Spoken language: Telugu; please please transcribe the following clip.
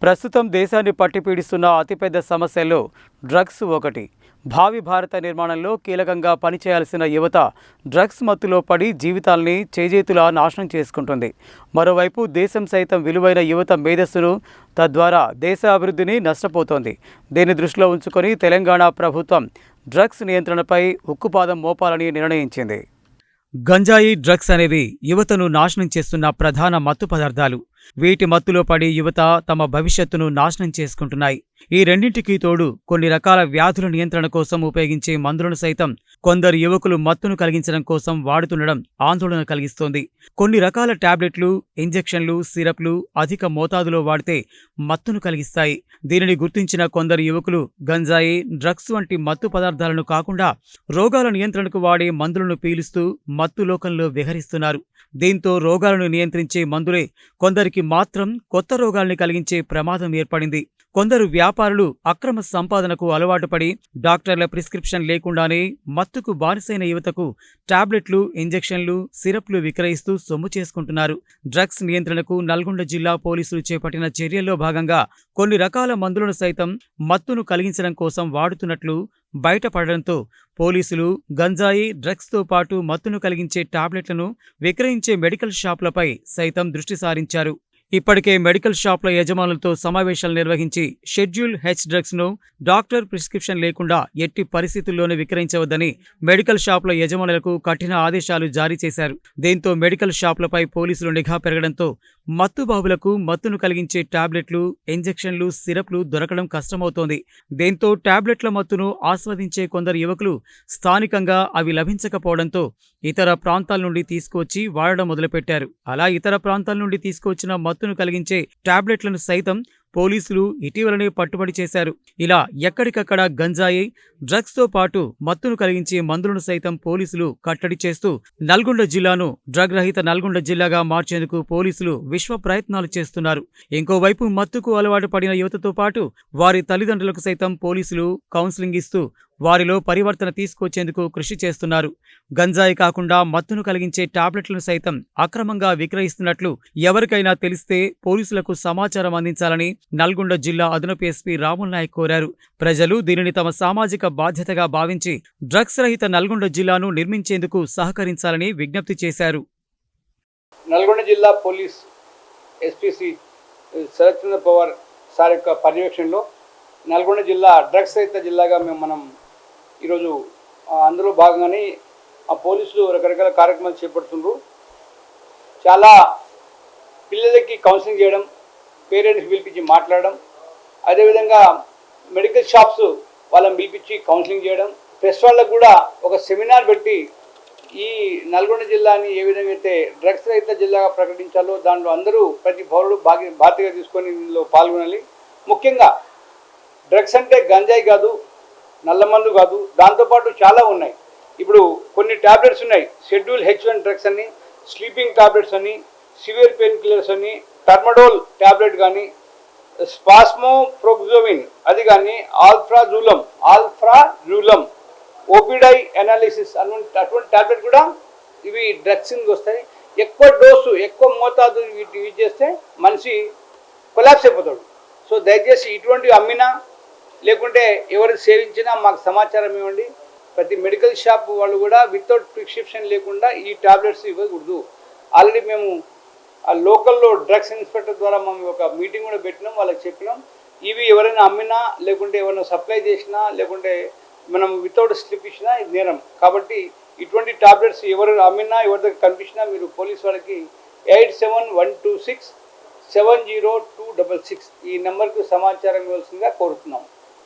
ప్రస్తుతం దేశాన్ని పట్టిపీడిస్తున్న అతిపెద్ద సమస్యల్లో డ్రగ్స్ ఒకటి. భావి భారత నిర్మాణంలో కీలకంగా పనిచేయాల్సిన యువత డ్రగ్స్ మత్తులో పడి జీవితాల్ని చేజేతులా నాశనం చేసుకుంటుంది. మరోవైపు దేశం సైతం విలువైన యువత మేధస్సును, తద్వారా దేశ అభివృద్ధిని నష్టపోతోంది. దీన్ని దృష్టిలో ఉంచుకొని తెలంగాణ ప్రభుత్వం డ్రగ్స్ నియంత్రణపై ఉక్కుపాదం మోపాలని నిర్ణయించింది. గంజాయి, డ్రగ్స్ అనేవి యువతను నాశనం చేస్తున్న ప్రధాన మత్తు పదార్థాలు. వీటి మత్తులో పడి యువత తమ భవిష్యత్తును నాశనం చేసుకుంటున్నాయి. ఈ రెండింటికి తోడు కొన్ని రకాల వ్యాధుల నియంత్రణ కోసం ఉపయోగించే మందులను సైతం కొందరు యువకులు మత్తును కలిగించడం కోసం వాడుతుండడం ఆందోళన కలిగిస్తోంది. కొన్ని రకాల టాబ్లెట్లు, ఇంజెక్షన్లు, సిరప్లు అధిక మోతాదులో వాడితే మత్తును కలిగిస్తాయి. దీనిని గుర్తించిన కొందరు యువకులు గంజాయి, డ్రగ్స్ వంటి మత్తు పదార్థాలను కాకుండా రోగాల నియంత్రణకు వాడే మందులను పీలుస్తూ మత్తు లోకంలో విహరిస్తున్నారు. దీంతో రోగాలను నియంత్రించే మందులే కొందరికి మాత్రం కొత్త రోగాల్ని కలిగించే ప్రమాదం ఏర్పడింది. కొందరు వ్యాపారులు అక్రమ సంపాదనకు అలవాటు పడి డాక్టర్ల ప్రిస్క్రిప్షన్ లేకుండానే మత్తుకు బానిసైన యువతకు టాబ్లెట్లు, ఇంజెక్షన్లు, సిరప్లు విక్రయిస్తూ సొమ్ము చేసుకుంటున్నారు. డ్రగ్స్ నియంత్రణకు నల్గొండ జిల్లా పోలీసులు చేపట్టిన చర్యల్లో భాగంగా కొన్ని రకాల మందులను సైతం మత్తును కలిగించడం కోసం వాడుతున్నట్లు బయటపడడంతో పోలీసులు గంజాయి, డ్రగ్స్తో పాటు మత్తును కలిగించే టాబ్లెట్లను విక్రయించే మెడికల్ షాపులపై సైతం దృష్టి సారించారు. ఇప్పటికే మెడికల్ షాపుల యజమానులతో సమావేశాలు నిర్వహించి షెడ్యూల్ హెచ్ డ్రగ్స్ను డాక్టర్ ప్రిస్క్రిప్షన్ లేకుండా ఎట్టి పరిస్థితుల్లోనే విక్రయించవద్దని మెడికల్ షాపుల యజమానులకు కఠిన ఆదేశాలు జారీ చేశారు. దీంతో మెడికల్ షాపులపై పోలీసులు నిఘా పెరగడంతో మత్తుబాబులకు మత్తును కలిగించే టాబ్లెట్లు, ఇంజెక్షన్లు, సిరప్లు దొరకడం కష్టమవుతోంది. దీంతో టాబ్లెట్ల మత్తును ఆస్వాదించే కొందరు యువకులు స్థానికంగా అవి లభించకపోవడంతో ఇతర ప్రాంతాల నుండి తీసుకువచ్చి వాడడం మొదలుపెట్టారు. అలా ఇతర ప్రాంతాల నుండి తీసుకువచ్చిన మత్తును కలిగించే టాబ్లెట్లను సైతం పోలీసులు ఇటీవలనే పట్టుబడి చేశారు. ఇలా ఎక్కడికక్కడ గంజాయి, డ్రగ్స్తో పాటు మత్తును కలిగించే మందులను సైతం పోలీసులు కట్టడి చేస్తూ నల్గొండ జిల్లాను డ్రగ్ రహిత నల్గొండ జిల్లాగా మార్చేందుకు పోలీసులు విశ్వ ప్రయత్నాలు చేస్తున్నారు. ఇంకోవైపు మత్తుకు అలవాటు పడిన యువతతో పాటు వారి తల్లిదండ్రులకు సైతం పోలీసులు కౌన్సిలింగ్ ఇస్తూ వారిలో పరివర్తన తీసుకొచ్చేందుకు కృషి చేస్తున్నారు. గంజాయి కాకుండా మత్తును కలిగించే టాబ్లెట్లను సైతం అక్రమంగా విక్రయిస్తున్నట్లు ఎవరికైనా తెలిస్తే పోలీసులకు సమాచారం అందించాలని నల్గొండ జిల్లా అదనపు ఎస్పీ రాముల్ నాయక్ కోరారు. ప్రజలు దీనిని తమ సామాజిక బాధ్యతగా భావించి డ్రగ్స్ రహిత నల్గొండ జిల్లాను నిర్మించేందుకు సహకరించాలని విజ్ఞప్తి చేశారు. నల్గొండ జిల్లా పోలీస్ ఎస్పీసీ శరత్ చంద్ర పవార్ సార్ యొక్క పర్యవేక్షణలో నల్గొండ జిల్లా డ్రగ్స్ రహిత జిల్లాగా మనం ఈరోజు అందులో భాగంగానే ఆ పోలీసులు రకరకాల కార్యక్రమాలు చేపడుతుండ్రు. చాలా పిల్లలకి కౌన్సిలింగ్ చేయడం, పేరెంట్స్కి పిలిపించి మాట్లాడడం, అదేవిధంగా మెడికల్ షాప్స్ వాళ్ళని పిలిపించి కౌన్సిలింగ్ చేయడం, ప్రెస్ వాళ్ళకు కూడా ఒక సెమినార్ పెట్టి ఈ నల్గొండ జిల్లాని ఏ విధంగా అయితే డ్రగ్స్ రహిత జిల్లాగా ప్రకటించాలో దాంట్లో అందరూ ప్రతి పౌరుడు బాధ్యతగా తీసుకొని ఇందులో పాల్గొనాలి. ముఖ్యంగా డ్రగ్స్ అంటే గంజాయి కాదు, నల్లమందు కాదు, దాంతోపాటు చాలా ఉన్నాయి. ఇప్పుడు కొన్ని ట్యాబ్లెట్స్ ఉన్నాయి, షెడ్యూల్ H1 డ్రగ్స్ అని, స్లీపింగ్ ట్యాబ్లెట్స్ అని, సివియర్ పెయిన్ కిల్లర్స్ అని, టర్మడోల్ ట్యాబ్లెట్ కానీ, స్పాస్మోప్రోగ్జోవిన్ అది కానీ, ఆల్ఫ్రాజూలం, ఓపిడై అనాలిసిస్ అటువంటి ట్యాబ్లెట్ కూడా ఇవి డ్రగ్స్ కిందకి వస్తాయి. ఎక్కువ డోసు, ఎక్కువ మోతాదు వీటి యూజ్ చేస్తే మనిషి కొలాప్స్ అయిపోతాడు. సో దయచేసి ఇటువంటి అమ్మినా లేకుంటే ఎవరు సేవించినా మాకు సమాచారం ఇవ్వండి. ప్రతి మెడికల్ షాప్ వాళ్ళు కూడా వితౌట్ ప్రిస్క్రిప్షన్ లేకుండా ఈ టాబ్లెట్స్ ఇవ్వకూడదు. ఆల్రెడీ మేము ఆ లోకల్లో డ్రగ్స్ ఇన్స్పెక్టర్ ద్వారా మేము ఒక మీటింగ్ కూడా పెట్టినాం, వాళ్ళకి చెప్పినాం ఇవి ఎవరైనా అమ్మినా లేకుంటే ఎవరైనా సప్లై చేసినా లేకుంటే మనం వితౌట్ స్లిప్ ఇచ్చినా ఇది నేరం. కాబట్టి ఇటువంటి టాబ్లెట్స్ ఎవరు అమ్మినా ఎవరి దగ్గర కనిపించినా మీరు పోలీస్ వాళ్ళకి 8712670266 ఈ నెంబర్కు సమాచారం ఇవ్వాల్సిందిగా కోరుతున్నాం.